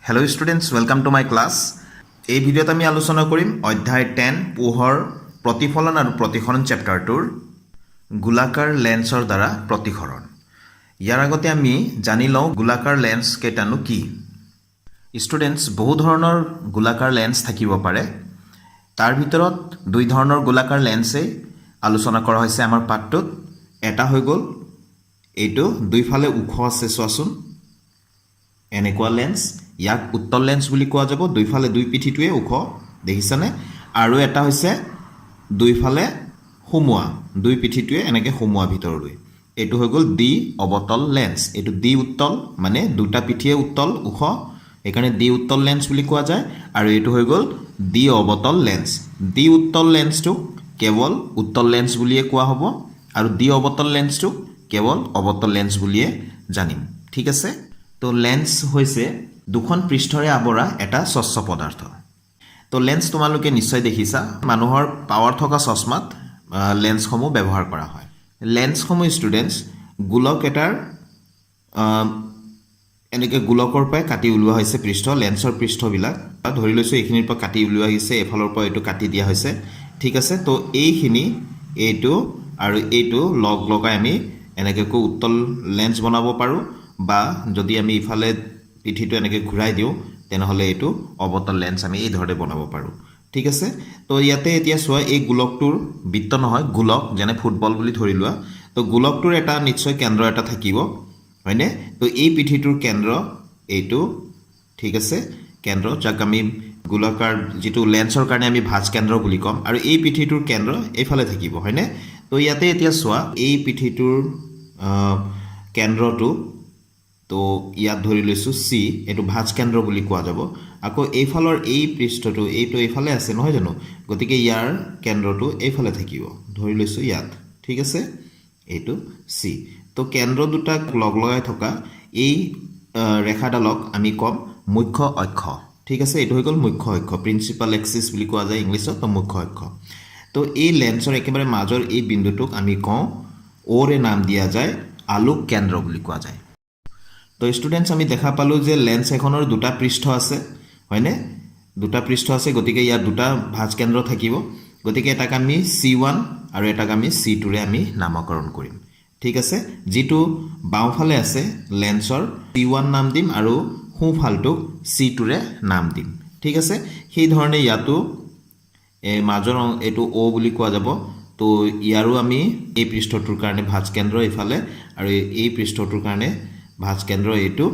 Hello students, welcome to my class. এই ভিডিওত আমি আলোচনা কৰিম অধ্যায় 10 পোহৰ প্ৰতিফলন আৰু প্ৰতিসৰণ চেপ্টাৰটোৰ গোলাকাৰ লেন্সৰ দ্বাৰা প্ৰতিসৰণ। ইয়াৰ আগতে আমি জানি লওঁ গোলাকাৰ লেন্স কেইটানো কি। ষ্টুডেন্টস বহু ধৰণৰ গোলাকাৰ লেন্স থাকিব পাৰে। তাৰ ভিতৰত দুই ধৰণৰ গোলাকাৰ লেন্সে আলোচনা কৰা হৈছে আমাৰ পাঠটোত। এটা হৈ গ'ল এইটো দুইফালে ওখ আছে চোৱাচোন এনেকুৱা লেন্স, ইয়াক উত্তল লেন্স বুলি কোৱা যাব। দুইফালে দুই পিঠিটোৱে ওখ দেখিছানে। আৰু এটা হৈছে দুইফালে সোমোৱা, দুই পিঠিটোৱে এনেকৈ সোমোৱা ভিতৰলৈ, এইটো হৈ গ'ল দ্বি অৱতল লেন্স। এইটো দ্বি উত্তল মানে দুটা পিঠিয়ে উত্তল ওখ, সেইকাৰণে দ্বি উত্তল লেন্স বুলি কোৱা যায়। আৰু এইটো হৈ গ'ল দ্বি অৱতল লেন্স। দ্বি উত্তল লেন্সটোক কেৱল উত্তল লেন্স বুলিয়ে কোৱা হ'ব আৰু দ্বি অৱতল লেন্সটোক কেৱল অৱতল লেন্স বুলিয়ে জানিম। ঠিক আছে। তো লেন্স হৈছে দুখন পৃষ্ঠৰে আৱৰা এটা স্বচ্ছ পদাৰ্থ। তো লেন্স তোমালোকে নিশ্চয় দেখিছা, মানুহৰ পাৱাৰ থকা চশমাত লেন্সসমূহ ব্যৱহাৰ কৰা হয়। লেন্সসমূহ ষ্টুডেণ্টছ গোলক এটাৰ এনেকৈ গোলকৰ পৰাই কাটি উলিওৱা হৈছে পৃষ্ঠ। লেন্সৰ পৃষ্ঠবিলাক ধৰি লৈছোঁ এইখিনিৰ পৰা কাটি উলিওৱা হৈছে, এইফালৰ পৰা এইটো কাটি দিয়া হৈছে। ঠিক আছে। তো এইখিনি এইটো আৰু এইটো লগ লগাই আমি এনেকৈ উত্তল লেন্স বনাব পাৰোঁ, বা যদি আমি ইফালে পিঠিটো এনেকৈ ঘূৰাই দিওঁ তেনেহ'লে এইটো অৱতল লেন্স আমি এই ধৰণে বনাব পাৰোঁ। ঠিক আছে। তো ইয়াতে এতিয়া চোৱা, এই গোলকটোৰ বৃত্ত নহয়, গোলক যেনে ফুটবল বুলি ধৰি লোৱা। তো গোলকটোৰ এটা নিশ্চয় কেন্দ্ৰ এটা থাকিব, হয়নে। তো এই পিঠিটোৰ কেন্দ্ৰ এইটো, ঠিক আছে, কেন্দ্ৰ যাক আমি গোলকাৰ যিটো লেন্সৰ কাৰণে আমি ভাঁজ কেন্দ্ৰ বুলি ক'ম। আৰু এই পিঠিটোৰ কেন্দ্ৰ এইফালে থাকিব, হয়নে। তো ইয়াতে এতিয়া চোৱা, এই পিঠিটোৰ কেন্দ্ৰটো, তো ইয়াত ধৰি লৈছোঁ চি, এইটো ভাঁজ কেন্দ্ৰ বুলি কোৱা যাব। আকৌ এইফালৰ এই পৃষ্ঠটো এইটো এইফালে আছে নহয় জানো, গতিকে ইয়াৰ কেন্দ্ৰটো এইফালে থাকিব, ধৰি লৈছোঁ ইয়াত। ঠিক আছে, এইটো চি। তো কেন্দ্ৰ দুটাক লগ লগাই থকা এই ৰেখাডালক আমি ক'ম মুখ্য অক্ষ। ঠিক আছে, এইটো হৈ গ'ল মুখ্য অক্ষ, প্ৰিন্সিপাল এক্সিছ বুলি কোৱা যায় ইংলিছত, তো মুখ্য অক্ষ। তো এই লেন্সৰ একেবাৰে মাজৰ এই বিন্দুটোক আমি কওঁ, অ'ৰে নাম দিয়া যায় আলোক কেন্দ্ৰ বুলি কোৱা যায়। তো ষ্টুডেণ্টছ আমি দেখা পালোঁ যে লেন্স এখনৰ দুটা পৃষ্ঠ আছে, হয়নে, দুটা পৃষ্ঠ আছে, গতিকে ইয়াত দুটা ভাঁজ কেন্দ্ৰ থাকিব। গতিকে এটাক আমি C1 আৰু এটাক আমি C2ৰে আমি নামকৰণ কৰিম। ঠিক আছে। যিটো বাওঁফালে আছে লেন্সৰ C1 নাম দিম আৰু সোঁফালটোক C2ৰে নাম দিম। ঠিক আছে। সেইধৰণে ইয়াতো মাজৰ এইটো O বুলি কোৱা যাব। তো ইয়াৰো আমি এই পৃষ্ঠটোৰ কাৰণে ভাঁজ কেন্দ্ৰ এইফালে আৰু এই পৃষ্ঠটোৰ কাৰণে ভাঁজ কেন্দ্ৰ এইটো।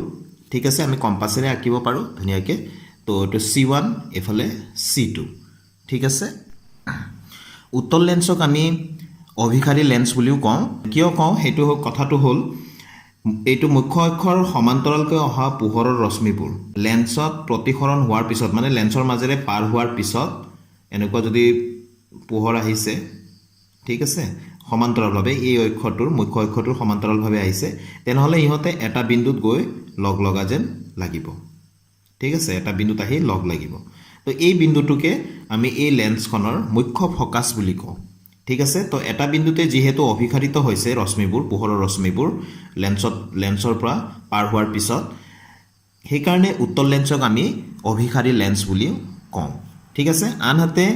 ঠিক আছে, আমি কম্পাছেৰে আঁকিব পাৰোঁ ধুনীয়াকৈ। তো এইটো C1 এইফালে C2। ঠিক আছে। উত্তল লেন্সক আমি অভিসাৰী লেন্স বুলিও কওঁ। কিয় কওঁ সেইটো কথাটো হ'ল, এইটো মুখ্য অক্ষৰ সমান্তৰালকৈ অহা পোহৰৰ ৰশ্মিবোৰ লেন্সত প্ৰতিসৰণ হোৱাৰ পিছত, মানে লেন্সৰ মাজেৰে পাৰ হোৱাৰ পিছত এনেকুৱা যদি পোহৰ আহিছে, ঠিক আছে, সমান্তৰালভাৱে এই অক্ষৰটোৰ মুখ্য অক্ষৰটোৰ সমান্তৰালভাৱে আহিছে, তেনেহ'লে ইহঁতে এটা বিন্দুত গৈ লগ লগা যেন লাগিব। ঠিক আছে, এটা বিন্দুত আহি লগ লাগিব। তো এই বিন্দুটোকে আমি এই লেন্সখনৰ মুখ্য ফকাছ বুলি কওঁ। ঠিক আছে। তো এটা বিন্দুতে যিহেতু অভিসাৰিত হৈছে ৰশ্মিবোৰ, পোহৰৰ ৰশ্মিবোৰ লেন্সৰ পৰা পাৰ হোৱাৰ পিছত, সেইকাৰণে উত্তল লেন্সক আমি অভিসাৰী লেন্স বুলি কওঁ। ঠিক আছে। আনহাতে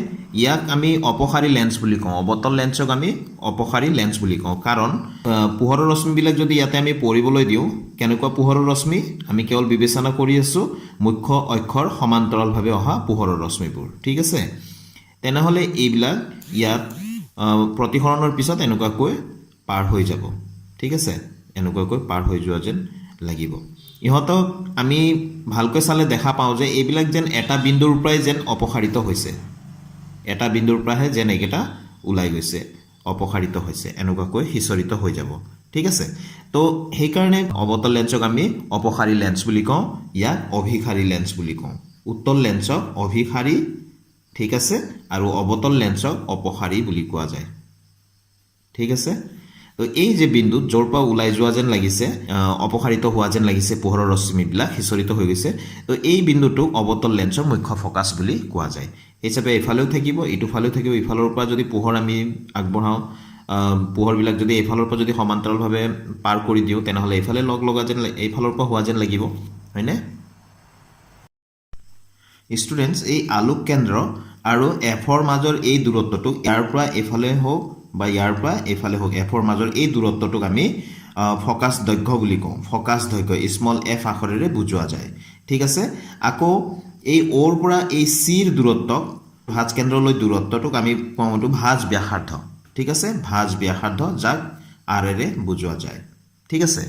ইয়াক আমি অপসাৰী লেন্স বুলি কওঁ, অৱতল লেন্সক আমি অপসাৰী লেন্স বুলি কওঁ। কাৰণ পোহৰৰ ৰশ্মিবিলাক যদি ইয়াতে আমি পৰিবলৈ দিওঁ, কেনেকুৱা পোহৰৰ ৰশ্মি, আমি কেৱল বিবেচনা কৰি আছোঁ মুখ্য অক্ষৰ সমান্তৰালভাৱে অহা পোহৰৰ ৰশ্মিবোৰ। ঠিক আছে। তেনেহ'লে এইবিলাক ইয়াত প্ৰতিসৰণৰ পিছত এনেকুৱাকৈ পাৰ হৈ যাব। ঠিক আছে, এনেকুৱাকৈ পাৰ হৈ যোৱা যেন লাগিব। ইহঁতক আমি ভালকৈ চালে দেখা পাওঁ যে এইবিলাক যেন এটা বিন্দুৰ পৰাই যেন অপসাৰিত হৈছে, এটা বিন্দুৰ পৰাহে যেন এইকেইটা ওলাই গৈছে, অপসাৰিত হৈছে, এনেকুৱাকৈ সিঁচৰিত হৈ যাব। ঠিক আছে। তো সেইকাৰণে অৱতল লেন্সক আমি অপসাৰী লেন্স বুলি কওঁ, ইয়াক অভিসাৰী লেন্স বুলি কওঁ। উত্তল লেন্সক অভিসাৰী, ঠিক আছে, আৰু অৱতল লেন্সক অপসাৰী বুলি কোৱা যায়। ঠিক আছে। তো এই যে বিন্দুত য'ৰ পৰা ওলাই যোৱা যেন লাগিছে, অপসাৰিত হোৱা যেন লাগিছে, পোহৰৰ ৰশ্মিবিলাক সিঁচৰিত হৈ গৈছে, তো এই বিন্দুটোক অৱতল লেন্সৰ মুখ্য ফকাছ বুলি কোৱা যায়। হিচাপে এইফালেও থাকিব, এইটোফালেও থাকিব। ইফালৰ পৰা যদি পোহৰ আমি আগবঢ়াওঁ, পোহৰবিলাক যদি এইফালৰ পৰা যদি সমান্তৰালভাৱে পাৰ কৰি দিওঁ, তেনেহ'লে এইফালে লগ লগা যেন, এইফালৰ পৰা হোৱা যেন লাগিব, হয়নে। ষ্টুডেণ্টছ এই আলোক কেন্দ্ৰ আৰু এফৰ মাজৰ এই দূৰত্বটোক ইয়াৰ পৰা এইফালে হওক বা ইয়াৰ পৰা এইফালে হওক এফৰ মাজৰ এই দূৰত্বটোক আমি ফকাছ দৈৰ্ঘ্য বুলি কওঁ ফকাছ দৈৰ্ঘ্য স্মল এফ আখৰেৰে বুজোৱা যায় ঠিক আছে আকৌ এই অ'ৰ পৰা এই চিৰ দূৰত্বক ভাঁজ কেন্দ্ৰলৈ দূৰত্বটোক আমি কওঁ ভাঁজ ব্যাসাৰ্ধ ঠিক আছে ভাঁজ ব্যাসাৰ্ধ যাক আৰেৰে বুজোৱা যায় ঠিক আছে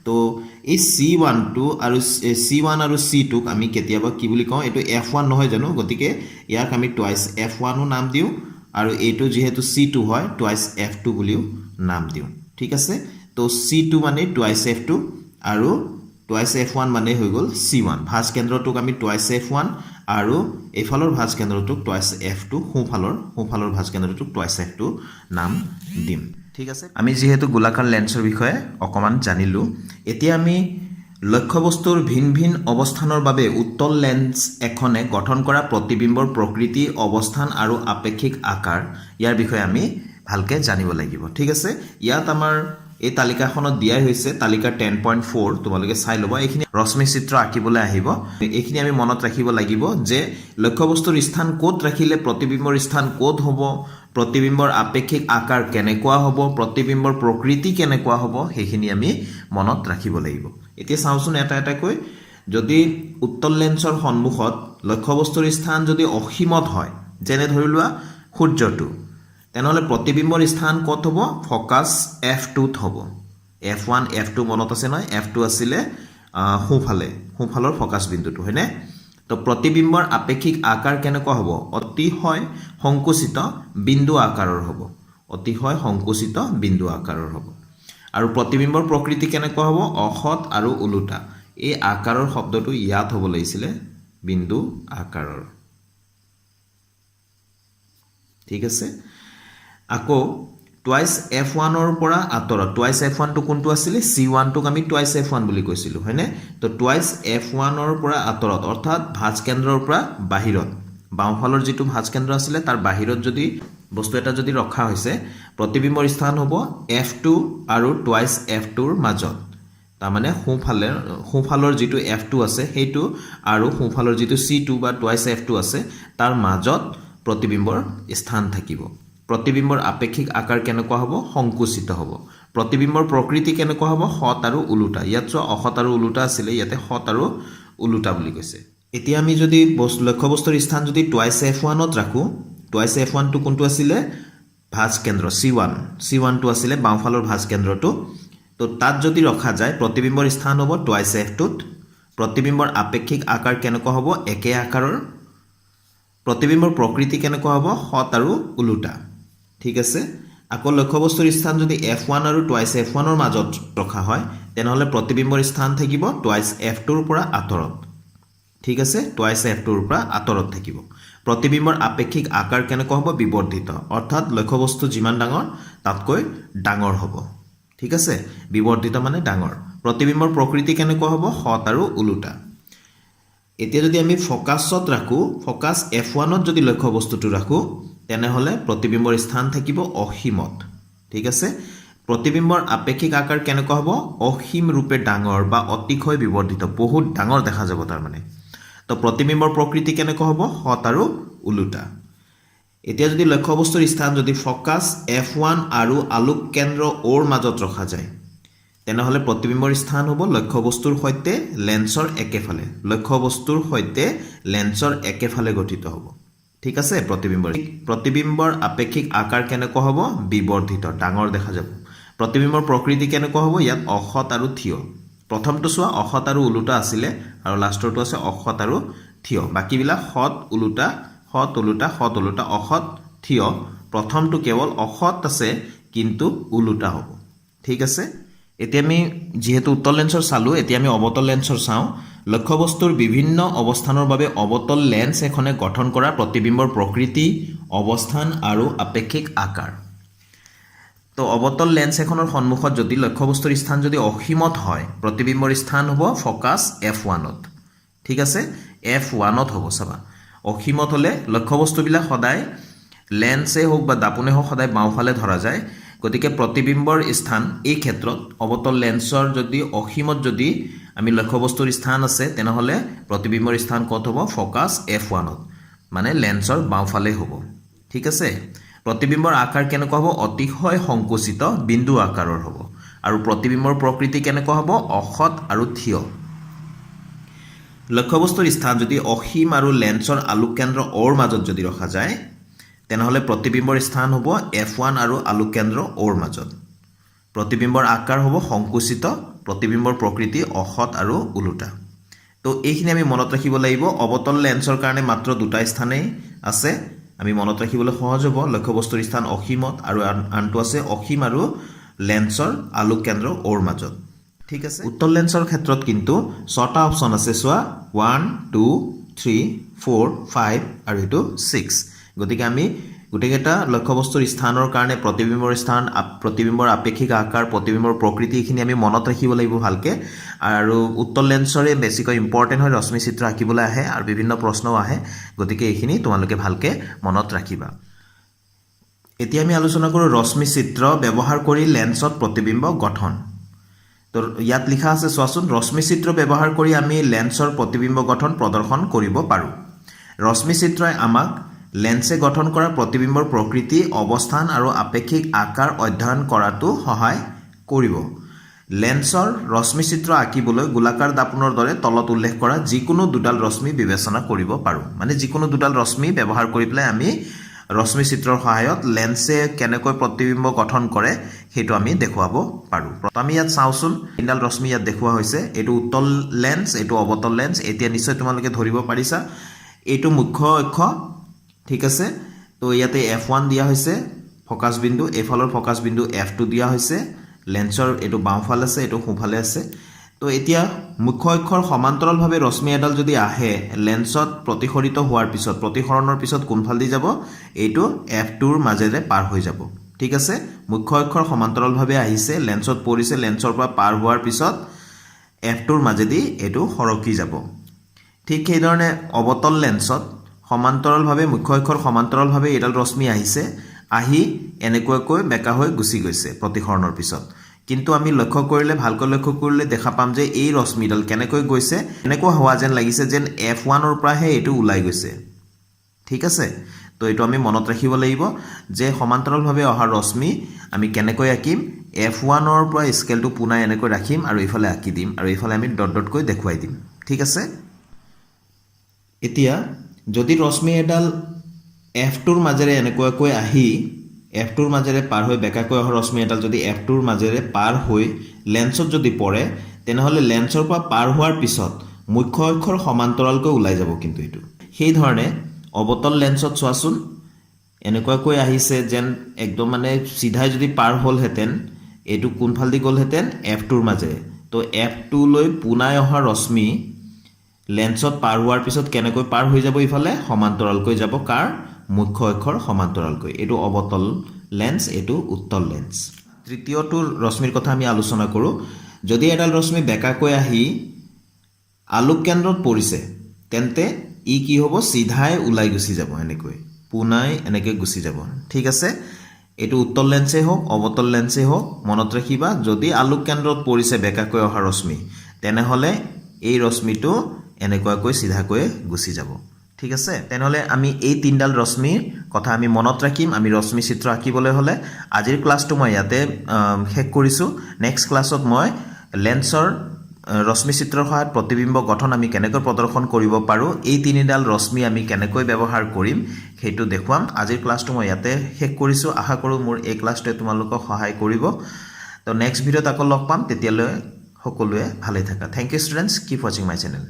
তো এই C1 আৰু C1 আৰু C2ক আমি কেতিয়াবা কি বুলি কওঁ এইটো F1 নহয় জানো গতিকে ইয়াক আমি টুৱাইছ F1 ও নাম দিওঁ আৰু এইটো যেহেতু C2 হয় টুৱাইছ F2 বুলিও নাম দিওঁ ঠিক আছে তো C2 মানে টুৱাইছ F2 আৰু টুৱাইছ F1 মানে হৈ গ'ল C1 ভাঁজ কেন্দ্ৰটোক আমি টুৱাইছ F1 আৰু এইফালৰ ভাঁজ কেন্দ্ৰটোক টুৱাইছ F2 সোঁফালৰ ভাঁজ কেন্দ্ৰটোক টুৱাইছ F2 নাম দিম ঠিক আছে আমি যেহেতু গোলাকাৰ লেন্সৰ বিষয়ে অকমান জানিলো এতিয়া আমি লক্ষ্যবস্তুৰ ভিন ভিন অৱস্থানৰ বাবে উত্তল লেন্স এখনে গঠন কৰা প্ৰতিবিম্বৰ প্ৰকৃতি অৱস্থান আৰু আপেক্ষিক আকাৰ ইয়াৰ বিষয়ে আমি ভালকে জানিব লাগিব ঠিক আছে ইয়াত আমাৰ এই তালিকাখনত দিয়াই হৈছে তালিকা 10.4 তোমালোকে চাই ল'বা এইখিনি ৰশ্মি চিত্ৰ আঁকিবলৈ আহিব এইখিনি আমি মনত ৰাখিব লাগিব যে লক্ষ্যবস্তুৰ স্থান ক'ত ৰাখিলে প্ৰতিবিম্বৰ স্থান ক'ত হ'ব প্ৰতিবিম্বৰ আপেক্ষিক আকাৰ কেনেকুৱা হ'ব প্ৰতিবিম্বৰ প্ৰকৃতি কেনেকুৱা হ'ব সেইখিনি আমি মনত ৰাখিব লাগিব এতিয়া চাওঁচোন এটা এটাকৈ যদি উত্তল লেন্সৰ সন্মুখত লক্ষ্যবস্তুৰ স্থান যদি অসীমত হয় যেনে ধৰি লোৱা সূৰ্যটো তেনেহলে প্ৰতিবিম্বৰ স্থান ক'ত হ'ব ফকাছ F2 ত হ'ব F1 F2 মনত আছে নহয় F2 আছিলে সোঁফালৰ ফকাছ বিন্দুটো হয়নে তো প্ৰতিবিম্বৰ আপেক্ষিক আকাৰ কেনেকুৱা হ'ব অতিশয় সংকুচিত বিন্দু আকাৰৰ হ'ব অতিশয় সংকুচিত বিন্দু আকাৰৰ হ'ব আৰু প্ৰতিবিম্বৰ প্ৰকৃতি কেনেকুৱা হ'ব অসৎ আৰু ওলোটা এই আকাৰৰ শব্দটো ইয়াত হ'ব লাগিছিলে বিন্দু আকাৰৰ ঠিক আছে আকৌ টুৱাইছ F1 ৰ পৰা আঁতৰত টুৱাইছ F1 টো কোনটো আছিলে C1 টোক আমি টুৱাইছ F1 বুলি কৈছিলো হয়নে তো টুৱাইছ F1 ৰ পৰা আঁতৰত অৰ্থাৎ ভাঁজ কেন্দ্ৰৰ পৰা বাহিৰত বাওঁফালৰ যিটো ভাঁজ কেন্দ্ৰ আছিলে তাৰ বাহিৰত যদি বস্তু এটা যদি ৰখা হৈছে প্ৰতিবিম্বৰ স্থান হ'ব F2 আৰু টুৱাইছ F2 ৰ মাজত তাৰ মানে সোঁফালৰ যিটো F2 আছে সেইটো আৰু সোঁফালৰ যিটো C2 বা টুৱাইছ F2 আছে তাৰ মাজত প্ৰতিবিম্বৰ স্থান থাকিব প্ৰতিবিম্বৰ আপেক্ষিক আকাৰ কেনেকুৱা হ'ব সংকুচিত হ'ব প্ৰতিবিম্বৰ প্ৰকৃতি কেনেকুৱা হ'ব সৎ আৰু ওলোটা ইয়াত অসৎ আৰু ওলোটা আছিল ইয়াতে সৎ আৰু ওলোটা বুলি কৈছে এতিয়া আমি যদি লক্ষ্যবস্তুৰ স্থান যদি টুৱাইছ F1 ত ৰাখো টুৱাইছ F1 টো কোনটো আছিল ভাঁজ কেন্দ্ৰ C1 টো আছিল বাওঁফালৰ ভাঁজ কেন্দ্ৰটো তো তাত যদি ৰখা যায় প্ৰতিবিম্বৰ স্থান হ'ব টুৱাইছ F2 ত প্ৰতিবিম্বৰ আপেক্ষিক আকাৰ কেনেকুৱা হ'ব একে আকাৰৰ প্ৰতিবিম্বৰ প্ৰকৃতি কেনেকুৱা হ'ব সৎ আৰু ওলোটা ঠিক আছে আকৌ লক্ষ্যবস্তুৰ স্থান যদি F1 আৰু টুৱাইছ F1 ৰ মাজত ৰখা হয় তেনেহলে প্ৰতিবিম্বৰ স্থান থাকিব টুৱাইছ F2 ৰ পৰা আঁতৰত ঠিক আছে টুৱাইছ F2 ৰ পৰা আঁতৰত থাকিব প্ৰতিবিম্বৰ আপেক্ষিক আকাৰ কেনেকুৱা হ'ব বিবৰ্ধিত অৰ্থাৎ লক্ষ্যবস্তু যিমান ডাঙৰ তাতকৈ ডাঙৰ হ'ব ঠিক আছে বিবৰ্ধিত মানে ডাঙৰ প্ৰতিবিম্বৰ প্ৰকৃতি কেনেকুৱা হ'ব সৎ আৰু ওলোটা এতিয়া যদি আমি ফকাছত ৰাখো ফকাছ F1 ত যদি লক্ষ্যবস্তুটো ৰাখো তেনেহলে প্ৰতিবিম্বৰ স্থান থাকিব অসীমত ঠিক আছে প্ৰতিবিম্বৰ আপেক্ষিক আকাৰ কেনেকুৱা হ'ব অসীম ৰূপে ডাঙৰ বা অতিশয় বিবৰ্ধিত বহুত ডাঙৰ দেখা যাব তাৰ মানে তো প্ৰতিবিম্বৰ প্ৰকৃতি কেনেকুৱা হ'ব সৎ আৰু ওলোটা এতিয়া যদি লক্ষ্যবস্তুৰ স্থান যদি ফকাছ F1 আৰু আলোক কেন্দ্ৰ Oৰ মাজত ৰখা যায় তেনেহলে প্ৰতিবিম্বৰ স্থান হ'ব লক্ষ্যবস্তুৰ সৈতে লেন্সৰ একেফালে লক্ষ্যবস্তুৰ সৈতে লেন্সৰ একেফালে গঠিত হ'ব ঠিক আছে প্ৰতিবিম্বৰ আপেক্ষিক আকাৰ কেনেকুৱা হ'ব বিবৰ্ধিত ডাঙৰ দেখা যাব প্ৰতিবিম্বৰ প্ৰকৃতি কেনেকুৱা হ'ব ইয়াত অসৎ আৰু থিয় প্ৰথমটো চোৱা অসৎ আৰু ওলোটা আছিলে আৰু লাষ্টৰটো আছে অসৎ আৰু থিয় বাকিবিলাক সৎ ওলোটা অসৎ থিয় প্ৰথমটো কেৱল অসৎ আছে কিন্তু ওলোটা হ'ব ঠিক আছে এতিয়া আমি যেহেতু উত্তল লেন্সৰ চালো এতিয়া আমি অৱতল লেন্সৰ চাওঁ লক্ষ্যবস্তুৰ বিভিন্ন অৱস্থানৰ বাবে অৱতল লেন্স এখনে গঠন কৰা প্ৰতিবিম্বৰ প্ৰকৃতি অৱস্থান আৰু আপেক্ষিক আকাৰ তো অৱতল লেন্স এখনৰ সন্মুখত যদি লক্ষ্যবস্তুৰ স্থান যদি অসীমত হয় প্ৰতিবিম্বৰ স্থান হ'ব ফকাছ F1 ত ঠিক আছে F1 ত হ'ব চাবা অসীমত হলে লক্ষ্যবস্তুবিলাক সদায় লেন্সে হোক বা দাপোনে হোক সদায় বাওঁফালে ধৰা যায় গতিকে প্ৰতিবিম্বৰ স্থান এই ক্ষেত্ৰত অৱতল লেন্সৰ যদি অসীমত যদি আমি লক্ষ্যবস্তুৰ স্থান আছে তেনেহ'লে প্ৰতিবিম্বৰ স্থান ক'ত হ'ব ফ'কাছ F1ত মানে লেন্সৰ বাওঁফালে হ'ব ঠিক আছে প্ৰতিবিম্বৰ আকাৰ কেনেকুৱা হ'ব অতিশয় সংকুচিত বিন্দু আকাৰৰ হ'ব আৰু প্ৰতিবিম্বৰ প্ৰকৃতি কেনেকুৱা হ'ব অসৎ আৰু থিয় লক্ষ্যবস্তুৰ স্থান যদি অসীম আৰু লেন্সৰ আলোক কেন্দ্ৰ অ'ৰ মাজত যদি ৰখা যায় তেনেহ'লে প্ৰতিবিম্বৰ স্থান হ'ব F1 আৰু আলোক কেন্দ্ৰ অ'ৰ মাজত প্ৰতিবিম্বৰ আকাৰ হ'ব সংকুচিত প্ৰতিবিম্বৰ প্ৰকৃতি অসৎ আৰু ওলোটা তো এইখিনি আমি মনত ৰাখিব লাগিব অবতল লেন্সৰ কাৰণে মাত্ৰ দুটা স্থানেই আছে আমি মনত ৰাখিবলৈ সহজ হ'ব লক্ষ্যবস্তুৰ স্থান অসীমত আৰু আনটো আছে অসীম আৰু লেন্সৰ আলোক কেন্দ্ৰ অ'ৰ মাজত ঠিক আছে উত্তল লেন্সৰ ক্ষেত্ৰত কিন্তু ছটা অপচন আছে চোৱা 1 2 3 4 5 আৰু এটো 6 গতিকে আমি গোটেইকেইটা লক্ষ্যবস্তুৰ স্থানৰ কাৰণে প্ৰতিবিম্বৰ স্থান প্ৰতিবিম্বৰ আপেক্ষিক আকাৰ প্ৰতিবিম্বৰ প্ৰকৃতি এইখিনি আমি মনত ৰাখিব লাগিব ভালকে আৰু উত্তল লেন্সৰে বেছিকৈ ইম্পৰ্টেন্ট হয় ৰশ্মি চিত্ৰ আঁকিবলৈ আহে আৰু বিভিন্ন প্ৰশ্নও আহে গতিকে এইখিনি তোমালোকে ভালকে মনত ৰাখিবা এতিয়া আমি আলোচনা কৰো ৰশ্মি চিত্ৰ ব্যৱহাৰ কৰি লেন্সত প্ৰতিবিম্ব গঠন তো ইয়াত লিখা আছে চোৱাচোন ৰশ্মি চিত্ৰ ব্যৱহাৰ কৰি আমি লেন্সৰ প্ৰতিবিম্ব গঠন প্ৰদৰ্শন কৰিব পাৰো ৰশ্মি চিত্ৰই আমাক লেন্সে গঠন কৰা প্ৰতিবিম্বৰ প্ৰকৃতি অৱস্থান আৰু আপেক্ষিক আকাৰ অধ্যয়ন কৰাটো সহায় কৰিব লেন্সৰ ৰশ্মি চিত্ৰ আঁকিবলৈ গোলাকাৰ দাপোনৰ দৰে তলত উল্লেখ কৰা যিকোনো দুডাল ৰশ্মি বিবেচনা কৰিব পাৰো মানে যিকোনো দুডাল ৰশ্মি ব্যৱহাৰ কৰি পেলাই আমি ৰশ্মি চিত্ৰৰ সহায়ত লেন্সে কেনেকৈ প্ৰতিবিম্ব গঠন কৰে হেতু আমি দেখুৱাব পাৰো প্ৰথমে ইয়াত চাওচোন তিনডাল ৰশ্মি ইয়াত দেখুৱা হৈছে এটো উত্তল লেন্স এটো অবতল লেন্স এতিয়া নিশ্চয় তোমালোকে ধৰিব পাৰিছা এটো মুখ্য অক্ষ ঠিক আছে তো ইয়াতে F1 দিয়া হৈছে ফোকাস বিন্দু এফালৰ ফোকাস বিন্দু F2 দিয়া হৈছে লেন্সৰ এটো বাওঁফাল আছে এটো সোঁফালে আছে তো এতিয়া মুখ্য অক্ষৰ সমান্তৰালভাৱে ৰশ্মি এডাল যদি আহে লেন্সত প্ৰতিসৰিত হোৱাৰ পিছত প্ৰতিসৰণৰ পিছত কোনফাল দি যাব এইটো F2ৰ মাজেৰে পাৰ হৈ যাব ঠিক আছে মুখ্য অক্ষৰ সমান্তৰালভাৱে আহিছে লেন্সত পৰিছে লেন্সৰ পৰা পাৰ হোৱাৰ পিছত F2ৰ মাজেদি এটো হৰকি যাব ঠিক সেই ধৰণে অবতল লেন্সত সমান্তৰালভাৱে মুখ্য অক্ষৰ সমান্তৰালভাৱে এডাল ৰশ্মি আহিছে আহি এনেকৈ বেকা হৈ গুছি গৈছে প্ৰতিসৰণৰ পিছত কিন্তু আমি লক্ষ্য কৰিলে ভালকৈ লক্ষ্য কৰিলে দেখা পাম যে এই ৰশ্মিডাল কেনেকৈ গৈছে এনেকৈ হোৱা যেন লাগিছে যেন F1 ৰ পৰাহে এটো ওলাই গৈছে ঠিক আছে তো এটো আমি মনত ৰাখিব লাগিব যে সমান্তৰালভাৱে অহা ৰশ্মি আমি কেনেকৈ আঁকিম F1 ৰ পৰা স্কেলটো পুনাই এনেকৈ ৰাখিম আৰু ইফালে আঁকি দিম আৰু ইফালে আমি ডট ডট কৈ দেখুৱাই দিম ঠিক আছে এতিয়া যদি ৰশ্মি এডাল F2ৰ মাজেৰে এনেকৈ আহি F2ৰ মাজেৰে পাৰ হৈ বেকাকৈ অহা ৰশ্মি এডাল যদি F2ৰ মাজেৰে পাৰ হৈ লেন্সত যদি পৰে তেনেহলে লেন্সৰ পৰা পাৰ হোৱাৰ পিছত মুখ্য অক্ষৰ সমান্তৰালকৈ ওলাই যাব কিন্তু এটো সেই ধৰণে অবতল লেন্সত চোৱাচোন এনেকৈ আহিছে যেন একদম মানে সিধাই যদি পাৰ হ'ল হেতেন এটো কোনফাল দি গ'ল হেতেন F2ৰ মাজেৰে তো F2 লৈ পুনাই অহা ৰশ্মি লেন্সত পাৰ হোৱাৰ পিছত কেনেকৈ পাৰ হৈ যাব ইফালে সমান্তৰালকৈ যাব কাৰ মুখ্য অক্ষৰ সমান্তৰালকৈ এটো অবতল লেন্স এটো উত্তল লেন্স তৃতীয়টো ৰশ্মিৰ কথা আমি আলোচনা কৰো যদি এডাল ৰশ্মি বেকাকৈ আহি আলোক কেন্দ্ৰত পৰিছে তেন্তে ই কি হ'ব সিধাই ওলাই গুছি যাব এনেকৈ পুনাই এনেকৈ গুছি যাব ঠিক আছে এটো উত্তল লেন্সে হোক অবতল লেন্সে হোক মনত ৰাখিবা যদি আলোক কেন্দ্ৰত পৰিছে বেকাকৈ অহা ৰশ্মি তেনেহলে এই ৰশ্মিটো এনেকৈ সিধাকৈ গুছি যাব ঠিক আছে তেনেহলে আমি এই তিনডাল ৰশ্মিৰ কথা আমি মনত ৰাখিম আমি ৰশ্মি চিত্ৰ আঁকিবলৈ হলে আজিৰ ক্লাছটো মই ইয়াতে শেষ কৰিছো নেক্সট ক্লাছত মই লেন্সৰ ৰশ্মি চিত্ৰৰ সহায়ত প্ৰতিবিম্ব গঠন আমি কেনেকৈ প্ৰদৰ্শন কৰিব পাৰো এই তিনিডাল ৰশ্মি আমি কেনেকৈ ব্যৱহাৰ কৰিম হেতু দেখুৱাম আজিৰ ক্লাছটো মই ইয়াতে শেষ কৰিছো আশা কৰো মোৰ এই ক্লাছটোৱে তোমালোকক সহায় কৰিব তো নেক্সট ভিডিঅ'ত আকৌ লগ পাম তেতিয়ালৈ সকলোৱে ভালে থাকা thank you students keep watching my channel